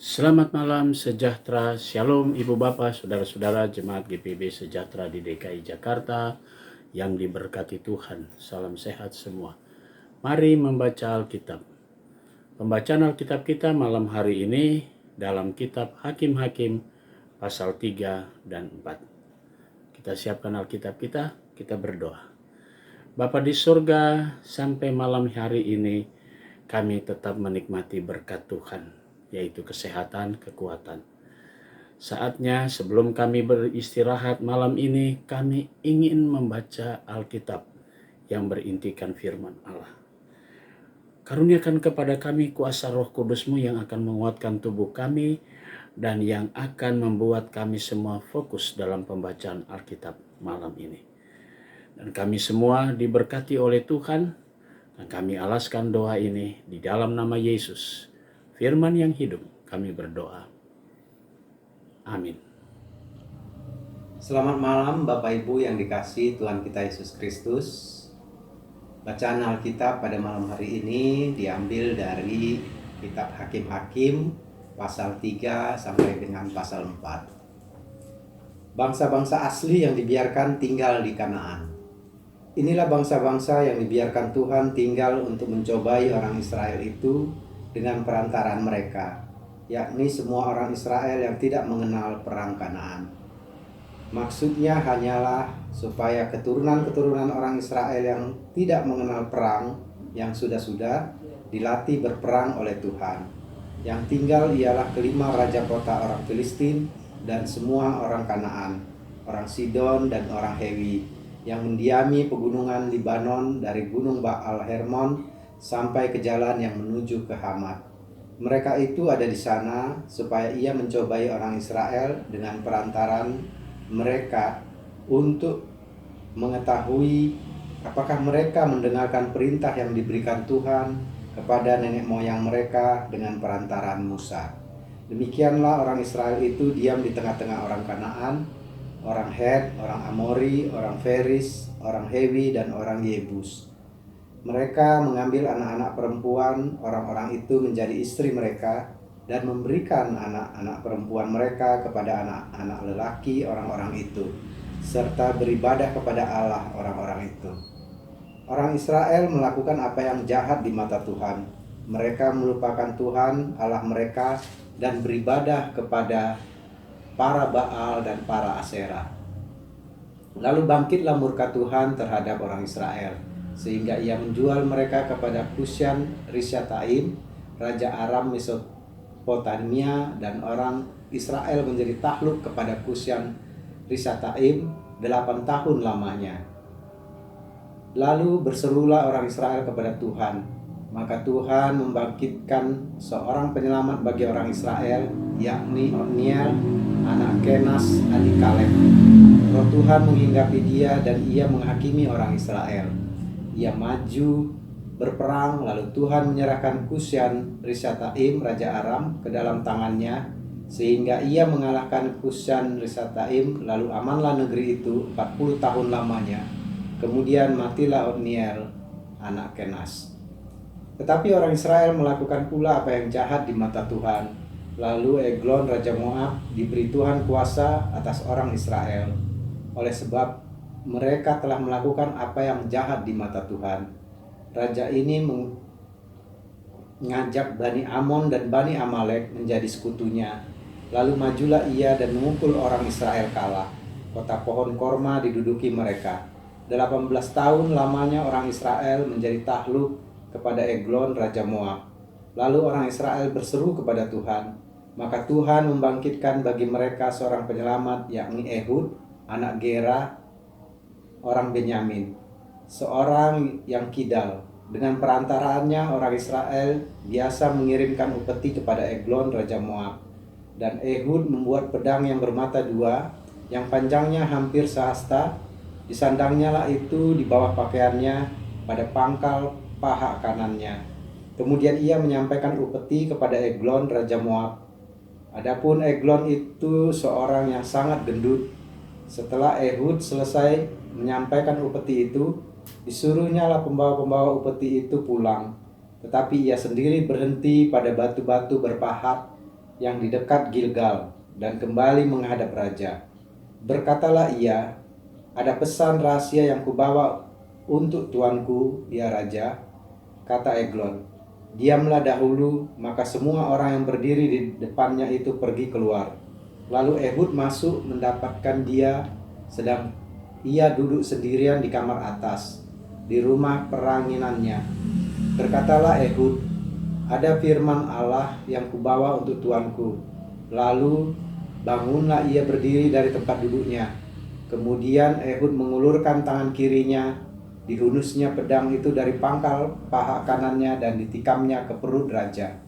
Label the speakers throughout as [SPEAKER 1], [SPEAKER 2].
[SPEAKER 1] Selamat malam, sejahtera, shalom ibu bapak, saudara-saudara jemaat GPB sejahtera di DKI Jakarta yang diberkati Tuhan. Salam sehat semua. Mari membaca Alkitab. Pembacaan Alkitab kita malam hari ini dalam kitab Hakim-Hakim pasal 3 dan 4. Kita siapkan Alkitab kita berdoa. Bapa di surga, sampai malam hari ini kami tetap menikmati berkat Tuhan, yaitu kesehatan, kekuatan. Saatnya sebelum kami beristirahat malam ini, kami ingin membaca Alkitab yang berintikan firman Allah. Karuniakan kepada kami kuasa Roh Kudus-Mu yang akan menguatkan tubuh kami dan yang akan membuat kami semua fokus dalam pembacaan Alkitab malam ini. Dan kami semua diberkati oleh Tuhan, dan kami alaskan doa ini di dalam nama Yesus, firman yang hidup, kami berdoa. Amin.
[SPEAKER 2] Selamat malam Bapak Ibu yang dikasihi Tuhan kita Yesus Kristus. Bacaan Alkitab pada malam hari ini diambil dari kitab Hakim-Hakim pasal 3 sampai dengan pasal 4. Bangsa-bangsa asli yang dibiarkan tinggal di Kanaan. Inilah bangsa-bangsa yang dibiarkan Tuhan tinggal untuk mencobai orang Israel itu dengan perantaraan mereka, yakni semua orang Israel yang tidak mengenal perang Kanaan. Maksudnya hanyalah supaya keturunan-keturunan orang Israel yang tidak mengenal perang, yang sudah-sudah dilatih berperang oleh Tuhan. Yang tinggal ialah kelima raja kota orang Filistin dan semua orang Kanaan, orang Sidon dan orang Hewi, yang mendiami pegunungan Libanon dari gunung Baal Hermon sampai ke jalan yang menuju ke Hamat. Mereka itu ada di sana supaya ia mencobai orang Israel dengan perantaran mereka untuk mengetahui apakah mereka mendengarkan perintah yang diberikan Tuhan kepada nenek moyang mereka dengan perantaran Musa. Demikianlah orang Israel itu diam di tengah-tengah orang Kanaan, orang Het, orang Amori, orang Feris, orang Hewi, dan orang Yebus. Mereka mengambil anak-anak perempuan orang-orang itu menjadi istri mereka dan memberikan anak-anak perempuan mereka kepada anak-anak lelaki orang-orang itu, serta beribadah kepada Allah orang-orang itu. Orang Israel melakukan apa yang jahat di mata Tuhan. Mereka melupakan Tuhan Allah mereka dan beribadah kepada para Baal dan para Aserah. Lalu bangkitlah murka Tuhan terhadap orang Israel, sehingga ia menjual mereka kepada Kusyan Rishyataim, raja Aram Mesopotamia, dan orang Israel menjadi takluk kepada Kusyan Rishyataim 8 tahun lamanya. Lalu berserulah orang Israel kepada Tuhan, maka Tuhan membangkitkan seorang penyelamat bagi orang Israel, yakni Otniel, anak Kenas, adik Kaleb. Roh Tuhan menghinggapi dia dan ia menghakimi orang Israel. Ia maju berperang, lalu Tuhan menyerahkan Kusyan Rishyataim, raja Aram, ke dalam tangannya, sehingga ia mengalahkan Kusyan Rishyataim. Lalu amanlah negeri itu 40 tahun lamanya. Kemudian matilah Otniel, anak Kenas. Tetapi orang Israel melakukan pula apa yang jahat di mata Tuhan. Lalu Eglon, raja Moab, diberi Tuhan kuasa atas orang Israel, oleh sebab mereka telah melakukan apa yang jahat di mata Tuhan. Raja ini mengajak Bani Amon dan Bani Amalek menjadi sekutunya. Lalu majulah ia dan memukul orang Israel kalah. Kota pohon korma diduduki mereka. 18 tahun lamanya orang Israel menjadi takluk kepada Eglon, raja Moab. Lalu orang Israel berseru kepada Tuhan. Maka Tuhan membangkitkan bagi mereka seorang penyelamat, yakni Ehud, anak Gera, orang Benyamin, seorang yang kidal. Dengan perantaraannya orang Israel biasa mengirimkan upeti kepada Eglon, raja Moab. Dan Ehud membuat pedang yang bermata dua, yang panjangnya hampir sehasta. Disandangnya lah itu di bawah pakaiannya pada pangkal paha kanannya. Kemudian ia menyampaikan upeti kepada Eglon, raja Moab. Adapun Eglon itu seorang yang sangat gendut. Setelah Ehud selesai menyampaikan upeti itu, disuruhnya lah pembawa-pembawa upeti itu pulang. Tetapi ia sendiri berhenti pada batu-batu berpahat yang di dekat Gilgal dan kembali menghadap raja. Berkatalah ia, ada pesan rahasia yang kubawa untuk tuanku, ya raja, kata Eglon. Diamlah dahulu, maka semua orang yang berdiri di depannya itu pergi keluar. Lalu Ehud masuk mendapatkan dia, sedang ia duduk sendirian di kamar atas, di rumah peranginannya. Berkatalah Ehud, ada firman Allah yang kubawa untuk tuanku. Lalu bangunlah ia berdiri dari tempat duduknya. Kemudian Ehud mengulurkan tangan kirinya, dihunusnya pedang itu dari pangkal paha kanannya dan ditikamnya ke perut raja,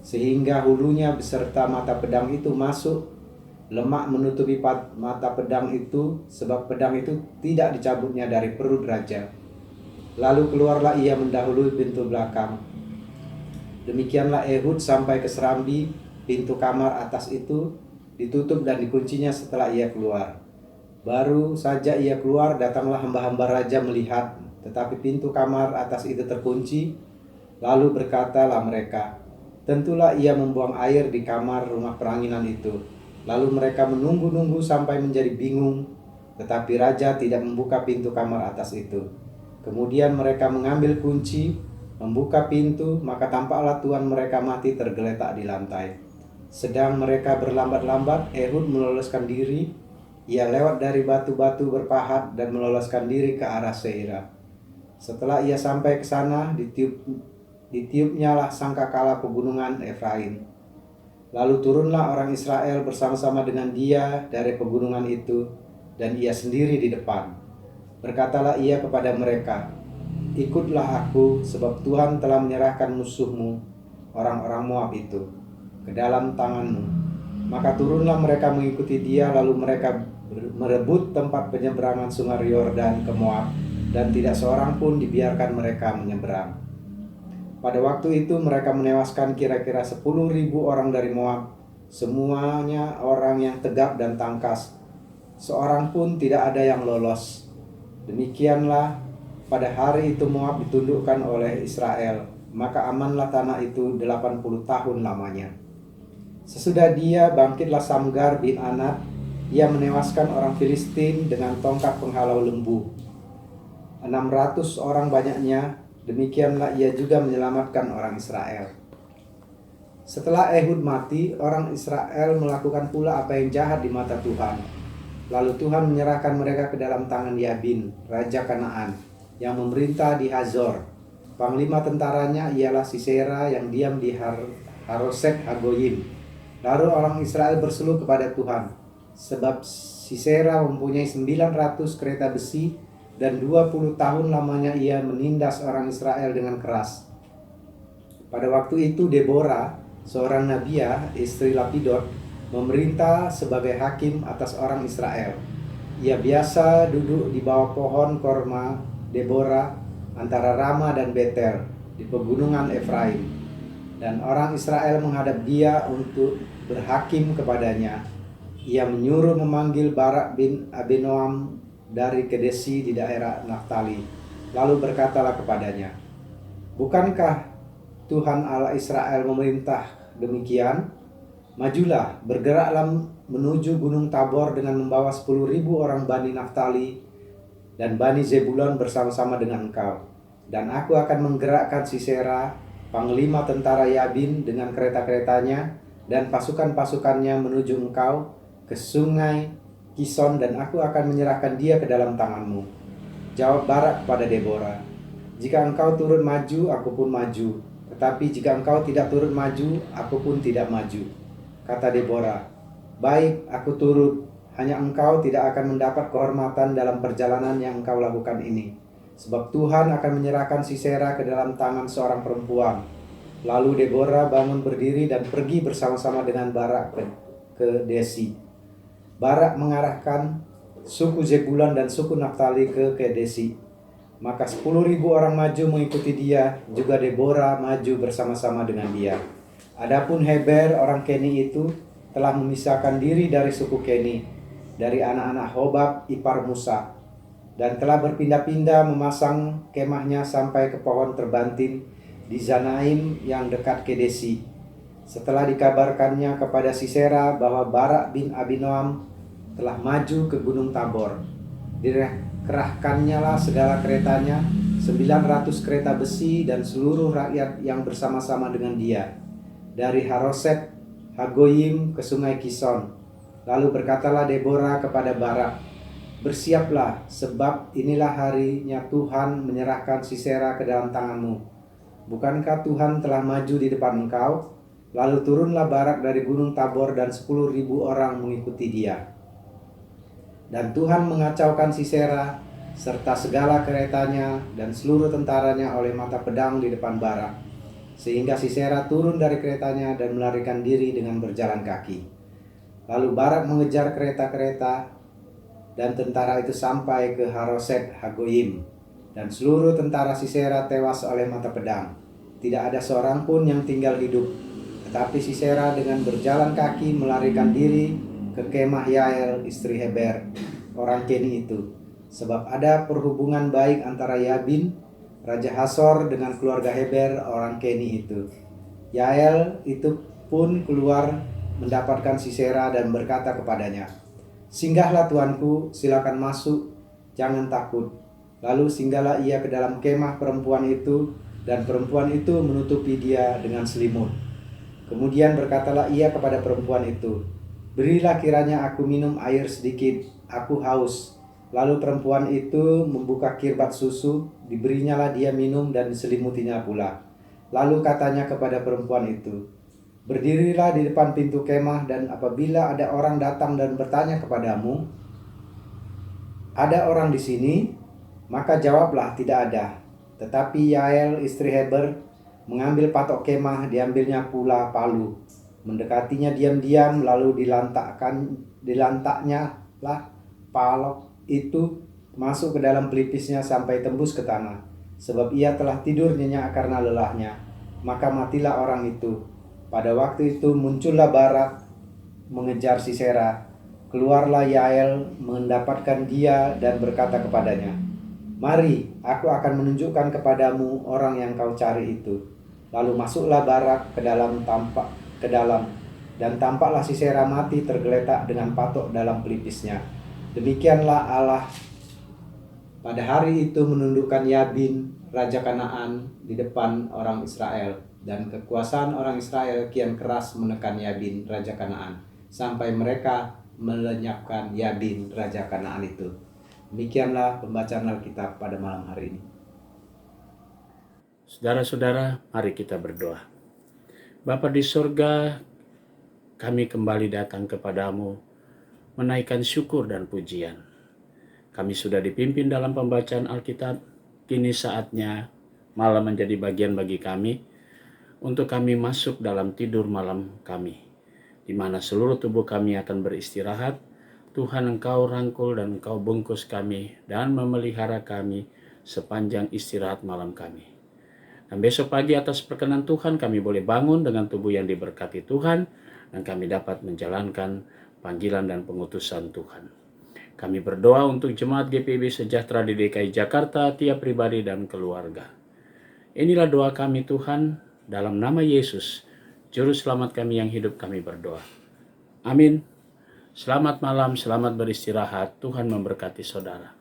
[SPEAKER 2] sehingga hulunya beserta mata pedang itu masuk. Lemak menutupi mata pedang itu, sebab pedang itu tidak dicabutnya dari perut raja. Lalu keluarlah ia mendahului pintu belakang. Demikianlah Ehud sampai ke serambi pintu kamar atas itu, ditutup dan dikuncinya setelah ia keluar. Baru saja ia keluar, datanglah hamba-hamba raja melihat, tetapi pintu kamar atas itu terkunci. Lalu berkatalah mereka, tentulah ia membuang air di kamar rumah peranginan itu. Lalu mereka menunggu-nunggu sampai menjadi bingung, tetapi raja tidak membuka pintu kamar atas itu. Kemudian mereka mengambil kunci, membuka pintu, maka tampaklah tuan mereka mati tergeletak di lantai. Sedang mereka berlambat-lambat, Ehud meloloskan diri. Ia lewat dari batu-batu berpahat dan meloloskan diri ke arah Seira. Setelah ia sampai ke sana, ditiupnyalah sangkakala pegunungan Efraim. Lalu turunlah orang Israel bersama-sama dengan dia dari pegunungan itu, dan ia sendiri di depan. Berkatalah ia kepada mereka, ikutlah aku, sebab Tuhan telah menyerahkan musuhmu, orang-orang Moab itu, ke dalam tanganmu. Maka turunlah mereka mengikuti dia, lalu mereka merebut tempat penyeberangan sungai Yordan ke Moab, dan tidak seorang pun dibiarkan mereka menyeberang. Pada waktu itu mereka menewaskan kira-kira 10.000 orang dari Moab, semuanya orang yang tegap dan tangkas. Seorang pun tidak ada yang lolos. Demikianlah pada hari itu Moab ditundukkan oleh Israel, maka amanlah tanah itu 80 tahun lamanya. Sesudah dia bangkitlah Samgar bin Anat, ia menewaskan orang Filistin dengan tongkat penghalau lembu. 600 orang banyaknya. Demikianlah ia juga menyelamatkan orang Israel. Setelah Ehud mati, orang Israel melakukan pula apa yang jahat di mata Tuhan. Lalu Tuhan menyerahkan mereka ke dalam tangan Yabin, raja Kanaan, yang memerintah di Hazor. Panglima tentaranya ialah Sisera yang diam di Haroset Hagoyim. Lalu orang Israel berseru kepada Tuhan, sebab Sisera mempunyai 900 kereta besi, dan 20 tahun lamanya ia menindas orang Israel dengan keras. Pada waktu itu Deborah, seorang nabiah, istri Lapidot, memerintah sebagai hakim atas orang Israel. Ia biasa duduk di bawah pohon korma Deborah antara Rama dan Betel di pegunungan Efraim. Dan orang Israel menghadap dia untuk berhakim kepadanya. Ia menyuruh memanggil Barak bin Abinoam dari Kedesi di daerah Naftali. Lalu berkatalah kepadanya, bukankah Tuhan Allah Israel memerintah demikian? Majulah, bergeraklah menuju Gunung Tabor dengan membawa 10.000 orang Bani Naftali dan Bani Zebulon bersama-sama dengan engkau. Dan aku akan menggerakkan Sisera, panglima tentara Yabin dengan kereta-keretanya dan pasukan-pasukannya menuju engkau ke sungai Kison, dan aku akan menyerahkan dia ke dalam tanganmu. Jawab Barak kepada Deborah, jika engkau turut maju, aku pun maju. Tetapi jika engkau tidak turut maju, aku pun tidak maju. Kata Deborah, baik, aku turut. Hanya engkau tidak akan mendapat kehormatan dalam perjalanan yang engkau lakukan ini, sebab Tuhan akan menyerahkan Sisera ke dalam tangan seorang perempuan. Lalu Deborah bangun berdiri dan pergi bersama-sama dengan Barak ke Desi. Barak mengarahkan suku Zebulon dan suku Naftali ke Kedesi. Maka 10.000 orang maju mengikuti dia, juga Deborah maju bersama-sama dengan dia. Adapun Heber orang Keni itu telah memisahkan diri dari suku Keni, dari anak-anak Hobab ipar Musa, dan telah berpindah-pindah memasang kemahnya sampai ke pohon terbantin di Zanaim yang dekat Kedesi. Setelah dikabarkannya kepada Sisera bahwa Barak bin Abinoam telah maju ke Gunung Tabor, dikerahkannya lah segala keretanya, 900 kereta besi dan seluruh rakyat yang bersama-sama dengan dia, dari Haroset Hagoyim ke sungai Kison. Lalu berkatalah Deborah kepada Barak, "Bersiaplah, sebab inilah harinya Tuhan menyerahkan Sisera ke dalam tanganmu. Bukankah Tuhan telah maju di depan engkau?" Lalu turunlah Barak dari Gunung Tabor dan 10.000 orang mengikuti dia. Dan Tuhan mengacaukan Sisera serta segala keretanya dan seluruh tentaranya oleh mata pedang di depan Barak, sehingga Sisera turun dari keretanya dan melarikan diri dengan berjalan kaki. Lalu Barak mengejar kereta-kereta dan tentara itu sampai ke Haroset Hagoyim, dan seluruh tentara Sisera tewas oleh mata pedang. Tidak ada seorang pun yang tinggal hidup. Tetapi Sisera dengan berjalan kaki melarikan diri ke kemah Yael istri Heber orang Keni itu, sebab ada perhubungan baik antara Yabin Raja Hasor dengan keluarga Heber orang Keni itu. Yael itu pun keluar mendapatkan Sisera dan berkata kepadanya, "Singgahlah tuanku, silakan masuk, jangan takut." Lalu singgahlah ia ke dalam kemah perempuan itu, dan perempuan itu menutupi dia dengan selimut. Kemudian berkatalah ia kepada perempuan itu, "Berilah kiranya aku minum air sedikit, aku haus." Lalu perempuan itu membuka kirbat susu, diberinyalah dia minum dan diselimutinya pula. Lalu katanya kepada perempuan itu, "Berdirilah di depan pintu kemah, dan apabila ada orang datang dan bertanya kepadamu, 'Ada orang di sini?' maka jawablah, 'Tidak ada.'" Tetapi Yael istri Heber mengambil patok kemah, diambilnya pula palu, mendekatinya diam-diam, lalu dilantaknya lah palok itu masuk ke dalam pelipisnya sampai tembus ke tanah, sebab ia telah tidur nyenyak karena lelahnya. Maka matilah orang itu. Pada waktu itu muncullah Barak mengejar Sisera. Keluarlah Yael mendapatkan dia dan berkata kepadanya, "Mari, aku akan menunjukkan kepadamu orang yang kau cari itu." Lalu masuklah Barak ke dalam, dan tampaklah Sisera mati tergeletak dengan patok dalam pelipisnya. Demikianlah Allah pada hari itu menundukkan Yabin raja Kanaan di depan orang Israel, dan kekuasaan orang Israel kian keras menekan Yabin raja Kanaan sampai mereka melenyapkan Yabin raja Kanaan itu. Demikianlah pembacaan Alkitab pada malam hari ini.
[SPEAKER 1] Saudara-saudara, mari kita berdoa. Bapa di surga, kami kembali datang kepadamu, menaikkan syukur dan pujian. Kami sudah dipimpin dalam pembacaan Alkitab, kini saatnya malam menjadi bagian bagi kami, untuk kami masuk dalam tidur malam kami, di mana seluruh tubuh kami akan beristirahat. Tuhan, Engkau rangkul dan Engkau bungkus kami dan memelihara kami sepanjang istirahat malam kami. Dan besok pagi atas perkenan Tuhan kami boleh bangun dengan tubuh yang diberkati Tuhan, dan kami dapat menjalankan panggilan dan pengutusan Tuhan. Kami berdoa untuk jemaat GPIB Sejahtera di DKI Jakarta, tiap pribadi dan keluarga. Inilah doa kami Tuhan, dalam nama Yesus, Juru Selamat kami yang hidup, kami berdoa. Amin. Selamat malam, selamat beristirahat. Tuhan memberkati saudara.